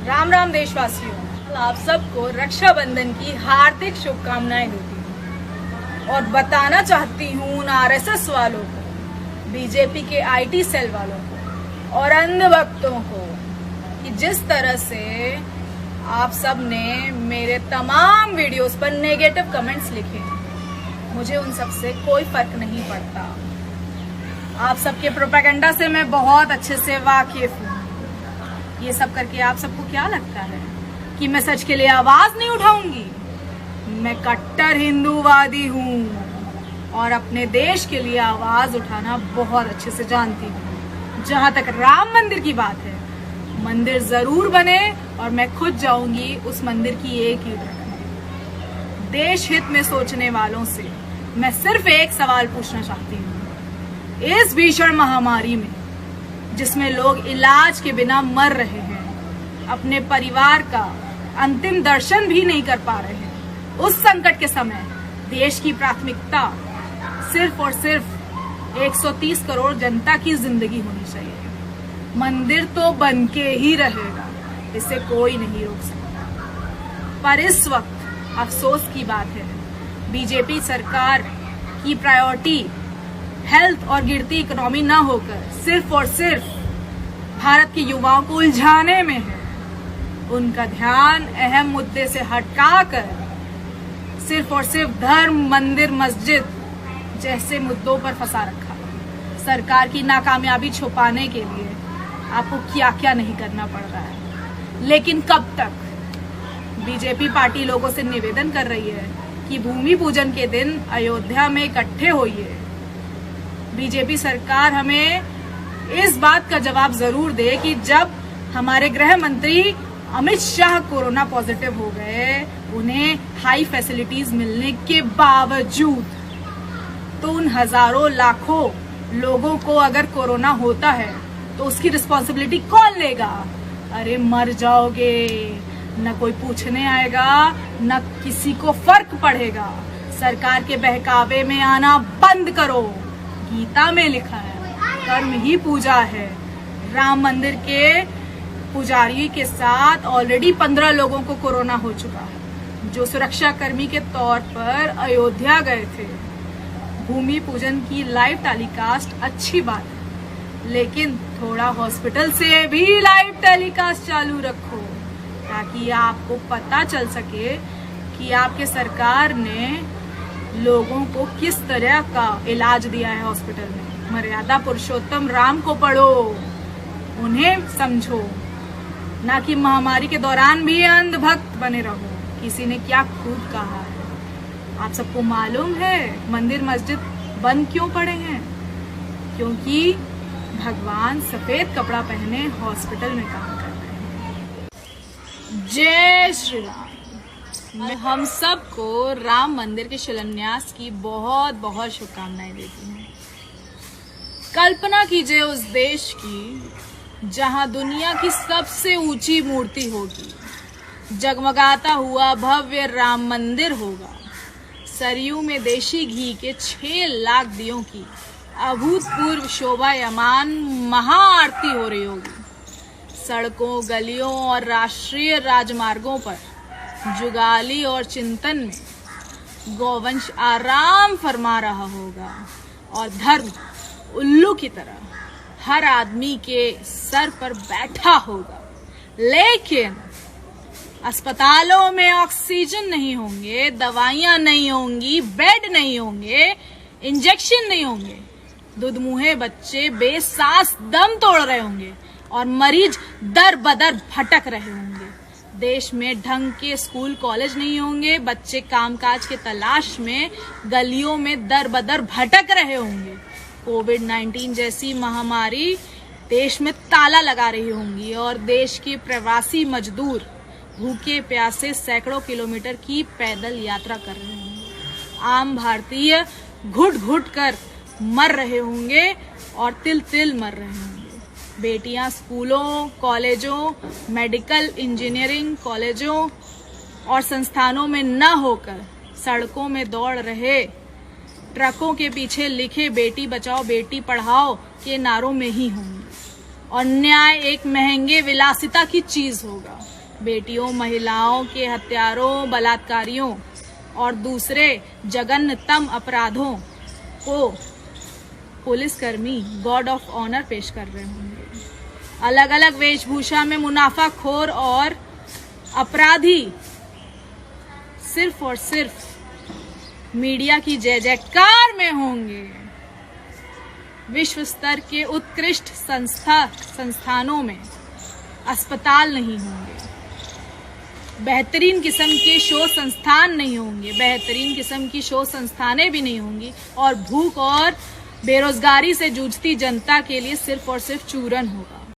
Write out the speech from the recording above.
राम राम देशवासियों, आप सबको रक्षाबंधन की हार्दिक शुभकामनाएं देती हूँ और बताना चाहती हूँ उन आरएसएस वालों को, बीजेपी के आईटी सेल वालों को और अंधभक्तों को कि जिस तरह से आप सब ने मेरे तमाम वीडियोस पर नेगेटिव कमेंट्स लिखे, मुझे उन सब से कोई फर्क नहीं पड़ता। आप सबके प्रोपेगेंडा से मैं बहुत अच्छे से वाकिफ हूँ। ये सब करके आप सबको क्या लगता है कि मैं सच के लिए आवाज नहीं उठाऊंगी? मैं कट्टर हिंदूवादी हूँ और अपने देश के लिए आवाज उठाना बहुत अच्छे से जानती हूँ। जहाँ तक राम मंदिर की बात है, मंदिर जरूर बने और मैं खुद जाऊंगी उस मंदिर की एक ईंट रखने। देश हित में सोचने वालों से मैं सिर्फ एक सवाल पूछना चाहती हूँ। इस भीषण महामारी में जिसमें लोग इलाज के बिना मर रहे हैं, अपने परिवार का अंतिम दर्शन भी नहीं कर पा रहे हैं, उस संकट के समय देश की प्राथमिकता सिर्फ और सिर्फ 130 करोड़ जनता की जिंदगी होनी चाहिए। मंदिर तो बन के ही रहेगा, इसे कोई नहीं रोक सकता। पर इस वक्त अफसोस की बात है, बीजेपी सरकार की प्रायोरिटी हेल्थ और गिरती इकोनॉमी न होकर सिर्फ और सिर्फ भारत के युवाओं को उलझाने में है। उनका ध्यान अहम मुद्दे से हटाकर सिर्फ और सिर्फ धर्म, मंदिर, मस्जिद जैसे मुद्दों पर फंसा रखा। सरकार की नाकामयाबी छुपाने के लिए आपको क्या क्या नहीं करना पड़ रहा है। लेकिन कब तक? बीजेपी पार्टी लोगों से निवेदन कर रही है कि भूमि पूजन के दिन अयोध्या में इकट्ठे होइए। बीजेपी सरकार हमें इस बात का जवाब जरूर दे कि जब हमारे गृह मंत्री अमित शाह कोरोना पॉजिटिव हो गए, उन्हें हाई फैसिलिटीज मिलने के बावजूद, तो उन हजारों लाखों लोगों को अगर कोरोना होता है तो उसकी रिस्पॉन्सिबिलिटी कौन लेगा? अरे मर जाओगे, न कोई पूछने आएगा, न किसी को फर्क पड़ेगा। सरकार के बहकावे में आना बंद करो। गीता में लिखा है, कर्म ही पूजा है। राम मंदिर के पुजारी के साथ ऑलरेडी 15 लोगों को कोरोना हो चुका है, जो सुरक्षा कर्मी के तौर पर अयोध्या गए थे। भूमि पूजन की लाइव टेलीकास्ट अच्छी बात है, लेकिन थोड़ा हॉस्पिटल से भी लाइव टेलीकास्ट चालू रखो, ताकि आपको पता चल सके कि आपके सरकार ने लोगों को किस तरह का इलाज दिया है हॉस्पिटल में। मर्यादा पुरुषोत्तम राम को पढ़ो, उन्हें समझो, ना कि महामारी के दौरान भी अंधभक्त बने रहो। किसी ने क्या खूब कहा है, आप सबको मालूम है मंदिर मस्जिद बंद क्यों पड़े हैं? क्योंकि भगवान सफेद कपड़ा पहने हॉस्पिटल में काम कर रहे हैं। जय श्री राम। मैं हम सबको राम मंदिर के शिलान्यास की बहुत बहुत शुभकामनाएं देती हूँ। कल्पना कीजिए उस देश की जहाँ दुनिया की सबसे ऊंची मूर्ति होगी, जगमगाता हुआ भव्य राम मंदिर होगा, सरयू में देशी घी के 6 लाख दियों की अभूतपूर्व शोभायमान महाआरती हो रही होगी। सड़कों, गलियों और राष्ट्रीय राजमार्गों पर जुगाली और चिंतन में गौवंश आराम फरमा रहा होगा और धर्म उल्लू की तरह हर आदमी के सर पर बैठा होगा। लेकिन अस्पतालों में ऑक्सीजन नहीं होंगे, दवाइयां नहीं होंगी, बेड नहीं होंगे, इंजेक्शन नहीं होंगे। दुधमुहे बच्चे बेसांस दम तोड़ रहे होंगे और मरीज दर बदर भटक रहे होंगे। देश में ढंग के स्कूल कॉलेज नहीं होंगे, बच्चे कामकाज के तलाश में गलियों में दर बदर भटक रहे होंगे। कोविड-19 जैसी महामारी देश में ताला लगा रही होंगी और देश के प्रवासी मजदूर भूखे प्यासे सैकड़ों किलोमीटर की पैदल यात्रा कर रहे होंगे। आम भारतीय घुट घुट कर मर रहे होंगे और तिल तिल मर रहे होंगे। बेटियां स्कूलों, कॉलेजों, मेडिकल इंजीनियरिंग कॉलेजों और संस्थानों में न होकर सड़कों में दौड़ रहे ट्रकों के पीछे लिखे बेटी बचाओ बेटी पढ़ाओ के नारों में ही होंगी। और न्याय एक महंगे विलासिता की चीज होगा। बेटियों, महिलाओं के हत्यारों, बलात्कारियों और दूसरे जघन्यतम अपराधों को पुलिसकर्मी गॉड ऑफ ऑनर पेश कर रहे होंगे। अलग अलग वेशभूषा में मुनाफाखोर और अपराधी सिर्फ और सिर्फ मीडिया की जय जयकार में होंगे। विश्व स्तर के उत्कृष्ट संस्थानों में अस्पताल नहीं होंगे, बेहतरीन किस्म के शोध संस्थान नहीं होंगे, बेहतरीन किस्म की शोध संस्थानें भी नहीं होंगी, और भूख और बेरोजगारी से जूझती जनता के लिए सिर्फ और सिर्फ चूरन होगा।